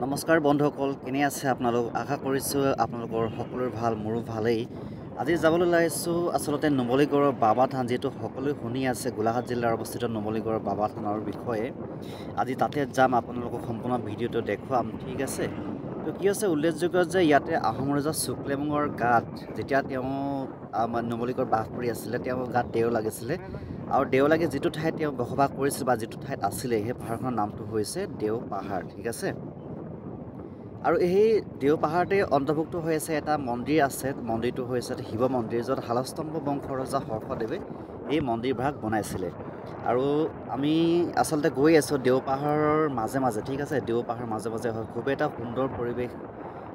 নমস্কাৰ বন্ধুসকল, কেনে আছে আপোনালোক? আশা কৰিছোঁ আপোনালোকৰ সকলোৰে ভাল, মোৰো ভালেই। আজি যাবলৈ ওলাইছোঁ আচলতে নুমলীগড়ৰ বাবা থান, যিহেতু সকলোৱে শুনি আছে গোলাঘাট জিলাৰ অৱস্থিত নুমলীগড়ৰ বাবা থানৰ বিষয়ে। আজি তাতে যাম, আপোনালোকক সম্পূৰ্ণ ভিডিঅ'টো দেখুৱাম, ঠিক আছে? তো কি হৈছে, উল্লেখযোগ্য যে ইয়াতে আহোম ৰজা শুক্লেমুঙৰ গাত যেতিয়া তেওঁ নুমলীগড়ত বাস কৰি আছিলে, তেওঁৰ গাত দেও লাগিছিলে। আৰু দেও লাগি যিটো ঠাইত তেওঁ বসবাস কৰিছিল বা যিটো ঠাইত আছিলে, সেই পাহাৰখনৰ নামটো হৈছে দেও পাহাৰ, ঠিক আছে? আৰু এই দেও পাহাৰতে অন্তৰ্ভুক্ত হৈ আছে এটা মন্দিৰ আছে। মন্দিৰটো হৈছে শিৱ মন্দিৰ, য'ত শালস্তম্ভ বংশৰ ৰজা হৰ্ষদেৱে এই মন্দিৰভাগ বনাইছিলে। আৰু আমি আচলতে গৈ আছোঁ দেও পাহাৰৰ মাজে মাজে, ঠিক আছে? দেও পাহাৰৰ মাজে মাজে হয়, খুব এটা সুন্দৰ পৰিৱেশ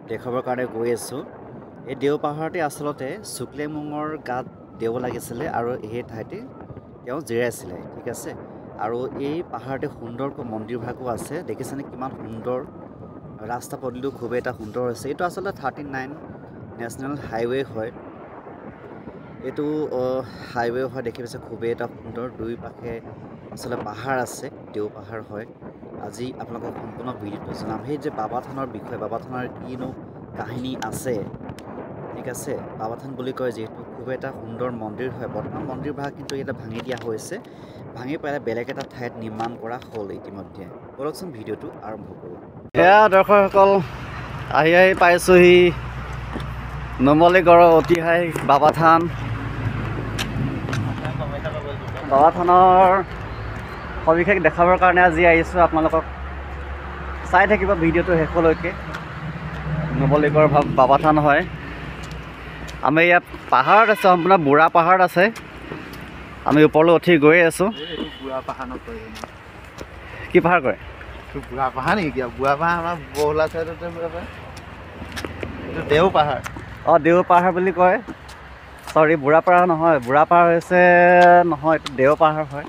দেখাবৰ কাৰণে গৈ আছোঁ। এই দেও পাহাৰতে আচলতে শুক্লেমুঙৰ গাত দেও লাগিছিলে আৰু এই ঠাইতে তেওঁ জিৰাইছিলে, ঠিক আছে? আৰু এই পাহাৰতে সুন্দৰকৈ মন্দিৰভাগো আছে, দেখিছেনে কিমান সুন্দৰ? ৰাস্তা পদূলিও খুব এটা সুন্দৰ হৈছে। এইটো আচলতে 39 নেশ্যনেল হাইৱে হয়। এইটো হাইৱে হয়, দেখি পাইছে খুবেই এটা সুন্দৰ। দুই পাশে আচলতে পাহাৰ আছে, দেও পাহাৰ হয়। আজি আপোনালোকক সম্পূৰ্ণ ভিডিঅ'টো জনাম সেই যে বাবা থানৰ বিষয়ে, বাবা থানৰ কিনো কাহিনী আছে, ঠিক আছে? বাবা থান বুলি কয় যিহেতু, খুব এটা সুন্দৰ মন্দিৰ হয়। বৰ্তমান মন্দিৰভাগ কিন্তু ইয়াতে ভাঙি দিয়া হৈছে, ভাঙি পেলাই বেলেগ এটা ঠাইত নিৰ্মাণ কৰা হ'ল ইতিমধ্যে। বলকচোন ভিডিঅ'টো আৰম্ভ কৰোঁ। এয়া দৰ্শকসকল, আহি পাইছোঁহি নুমলীগড়ৰ ঐতিহাসিক বাবা থান। বাবা থানৰ সবিশেষ দেখাবৰ কাৰণে আজি আহিছোঁ। আপোনালোকক চাই থাকিব ভিডিঅ'টো শেষলৈকে। নুমলীগড় বাবা থান হয়। আমি ইয়াত পাহাৰত আছোঁ, সম্পূৰ্ণ বুঢ়া পাহাৰত আছে। আমি ওপৰলৈ উঠি গৈ আছোঁ। কি পাহাৰ কয়? বুঢ়া পাহাৰ নেকি? বুঢ়া পাহাৰ আমাৰ বহলা চাইডতে দেও পাহাৰ। অঁ, দেও পাহাৰ বুলি কয়। চৰি, বুঢ়া পাহাৰ নহয়, বুঢ়া পাহাৰ হৈছে নহয়, এইটো দেও পাহাৰ হয়।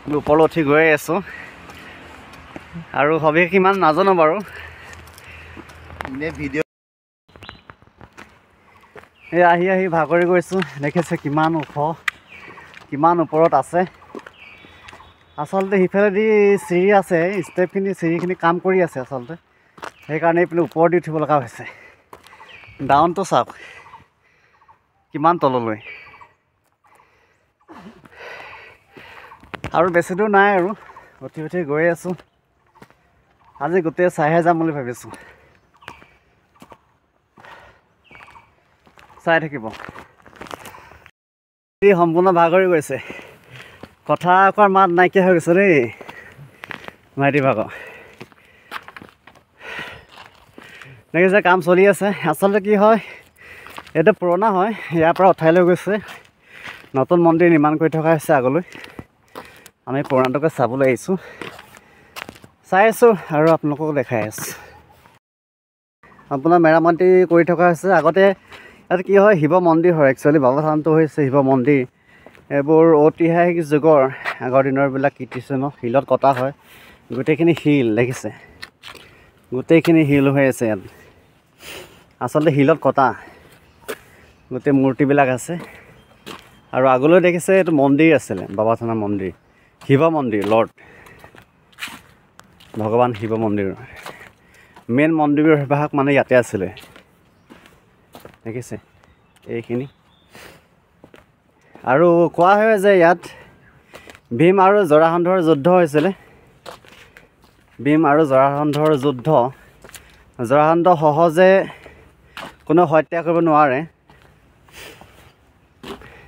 আমি ওপৰলৈ উঠি গৈ আছোঁ আৰু সবিশেষ ইমান নাজানো বাৰু। এনেই ভিডিঅ' এই আহি ভাগৰি গৈছোঁ। দেখিছে কিমান ওখ, কিমান ওপৰত আছে। আচলতে সিফালেদি চিৰি আছে, ষ্টেপখিনি চিৰিখিনি কাম কৰি আছে আচলতে, সেইকাৰণে এইপিনে ওপৰত দি উঠিব লগা হৈছে। ডাউনটো চাওক কিমান তললৈ। আৰু বেছি দূৰ নাই আৰু, উঠি উঠি গৈ আছোঁ। আজি গোটেই চাইহে যাম বুলি ভাবিছোঁ। চাই থাকিব। সম্পূৰ্ণ ভাগৰি গৈছে, কথা কোৱাৰ মাত নাইকিয়া হৈ গৈছে দেই মাইতী ভাগৰ। দেখিছে কাম চলি আছে। আচলতে কি হয়, এইটো পুৰণা হয়, ইয়াৰ পৰা উঠাই লৈ গৈছে, নতুন মন্দিৰ নিৰ্মাণ কৰি থকা হৈছে আগলৈ। আমি পুৰণাটোকে চাবলৈ আহিছোঁ, চাই আছোঁ আৰু আপোনালোকক দেখাই আছোঁ। আপোনাৰ মেৰামতি কৰি থকা হৈছে। আগতে ইয়াত কি হয়, শিৱ মন্দিৰ হয় একচুৱেলি। বাবা থানটো হৈছে শিৱ মন্দিৰ। এইবোৰ ঐতিহাসিক যুগৰ আগৰ দিনৰবিলাক কীৰ্তিচিহ্ন শিলত কটা হয়। গোটেইখিনি শিল দেখিছে, গোটেইখিনি শিল হৈ আছে ইয়াত। আচলতে শিলত কটা গোটেই মূৰ্তিবিলাক আছে। আৰু আগলৈ দেখিছে এইটো মন্দিৰ আছিলে, বাবা থানৰ মন্দিৰ, শিৱ মন্দিৰ, লৰ্ড ভগৱান শিৱ মন্দিৰ। মেইন মন্দিৰৰ ভাগ মানে ইয়াতে আছিলে, দেখিছে এইখিনি। আৰু কোৱা হয় যে ইয়াত ভীম আৰু জৰাসন্ধৰ যুদ্ধ হৈছিলে। ভীম আৰু জৰাসন্ধৰ যুদ্ধ, জৰাসন্ধ সহজে কোনো হত্যা কৰিব নোৱাৰে,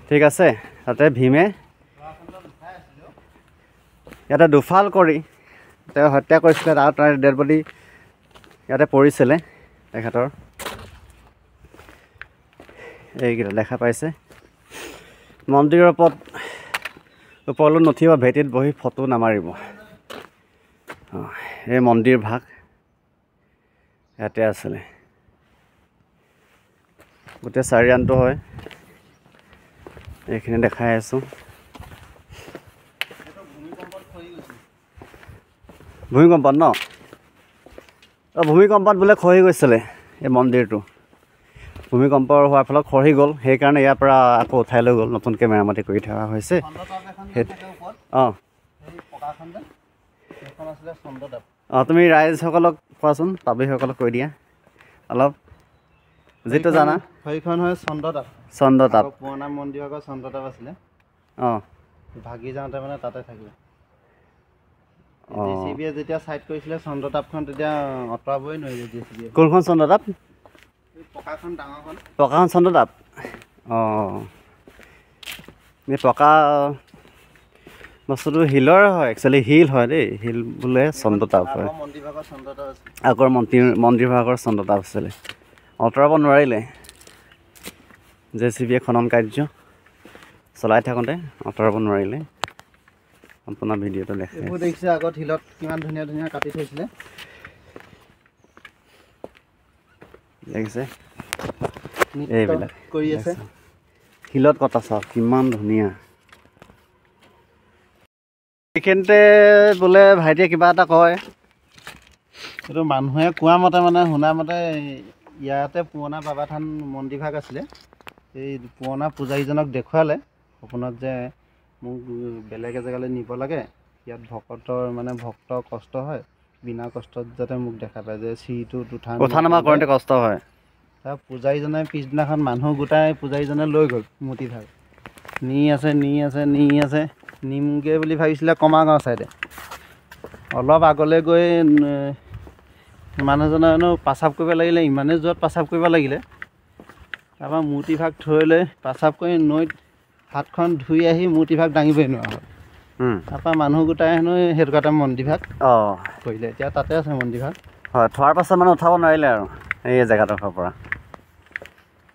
ঠিক আছে? তাতে ভীমে ইয়াতে দুফাল কৰি তেওঁ হত্যা কৰিছিলে। তাৰ ডেড বডি ইয়াতে পৰিছিলে তেখেতৰ। এইকেইটা দেখা পাইছে। মন্দিৰৰ ওপৰলৈ নুঠিব, ভেটিত বহি ফটো নামাৰিব। এই মন্দিৰ ভাগ ইয়াতে আছিলে, গোটেই চাৰিআনটো হয়। এইখিনি দেখাই আছোঁ। ভূমিকম্পত ন? অঁ, ভূমিকম্পত বোলে খহি গৈছিলে এই মন্দিৰটো। ভূমিকম্প হোৱাৰ ফলত খহি গ'ল, সেইকাৰণে ইয়াৰ পৰা আকৌ উঠাই লৈ গ'ল, নতুনকৈ মেৰামতি কৰি থকা হৈছে। অঁ, এখন আছিলে চন্দ্ৰতাপ। অঁ তুমি ৰাইজসকলক কোৱাচোন, পাব্লিকসকলক কৈ দিয়া অলপ যিটো জানা। সেইখন হয় চন্দ্ৰতাপ। চন্দ্ৰতাপ পুৰণা মন্দিৰ আগৰ চন্দ্ৰতাপ আছিলে। অঁ ভাগি যাওঁতে মানে তাতে থাকিলে। অঁ JCBয়ে যেতিয়া চাইড কৰিছিলে চন্দ্ৰতাপখন, তেতিয়া আঁতৰাবই নোৱাৰিলে JCBয়ে। কোনখন চন্দ্ৰতাপ? পকাখন ডাঙৰখন। পকাখন চন্দ্ৰতাপ। অঁ এই পকা বস্তুটো শিলৰ হয়, একচুৱেলি শিল হয় দেই, শিল বোলে চন্দ্ৰতাপ হয়। মন্দিৰভাগৰ চন্দ্ৰতাপ আছিল। আগৰ মন্দিৰভাগৰ চন্দ্ৰতাপ আছিলে, আঁতৰাব নোৱাৰিলে। JCBয়ে খনন কাৰ্য চলাই থাকোঁতে আঁতৰাব নোৱাৰিলে। সম্পূৰ্ণ ভিডিঅ'টো দেখে। এইবোৰ দেখিছে আগত শিলত কিমান ধুনীয়া ধুনীয়া কাটি থৈছিলে। দেখিছে এইবিলাক কৰি আছে শিলত কটা, চাওক কিমান ধুনীয়া। এইখিনিতে বোলে ভাইটিয়ে কিবা এটা কয়। এইটো মানুহে কোৱা মতে, মানে শুনা মতে, ইয়াতে পুৰণা বাবা থান মন্দিৰভাগ আছিলে। এই পুৰণা পূজাৰীজনক দেখুৱালে সপোনত যে মোক বেলেগ এজেগালৈ নিব লাগে, ইয়াত ভক্ত কষ্ট হয়, বিনা কষ্টত যাতে মোক দেখা পায়, যে চিৰিটোত উঠা নমা কৰোঁতে কষ্ট হয়। তাৰ পূজাৰীজনে পিছদিনাখন মানুহ গোটাই পূজাৰীজনে লৈ গ'ল মূৰ্তিভাগ। নি আছে নিমগৈ বুলি ভাবিছিলে কমাৰগাঁও ছাইডে। অলপ আগলৈ গৈ মানুহজনে পাচাব কৰিব লাগিলে, ইমানেই জোৰত পাচাব কৰিব লাগিলে। তাৰপৰা মূৰ্তিভাগ থৈ লৈ পাচাব কৰি নৈত হাতখন ধুই আহি মূৰ্তিভাগ দাঙিবই নোৱাৰা হ'ল। তাৰপৰা মানুহ গোটাই হেনো সেইটো কাৰণে মন্দিৰভাগ কৰিলে। এতিয়া তাতে আছে মন্দিৰভাগ। হয়, থোৱাৰ পাছত মানে উঠাব নোৱাৰিলে আৰু এই জেগাডোখৰৰ পৰা।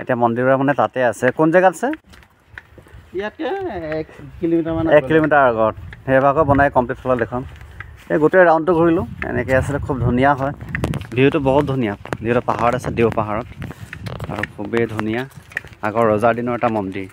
এতিয়া মন্দিৰৰ মানে তাতে আছে। কোন জেগাত আছে? ইয়াতকৈ 1 কিলোমিটাৰমান। 1 কিলোমিটাৰ আগত সেইভাগৰ বনাই কমপ্লিট হ'লে দেখোন। এই গোটেই ৰাউণ্ডটো ঘূৰিলোঁ, এনেকৈ আছিলে, খুব ধুনীয়া হয়। ভিউটো বহুত ধুনীয়া, যিহেতু পাহাৰত আছে, দেও পাহাৰত, আৰু খুবেই ধুনীয়া। আগৰ ৰজাৰ দিনৰ এটা মন্দিৰ।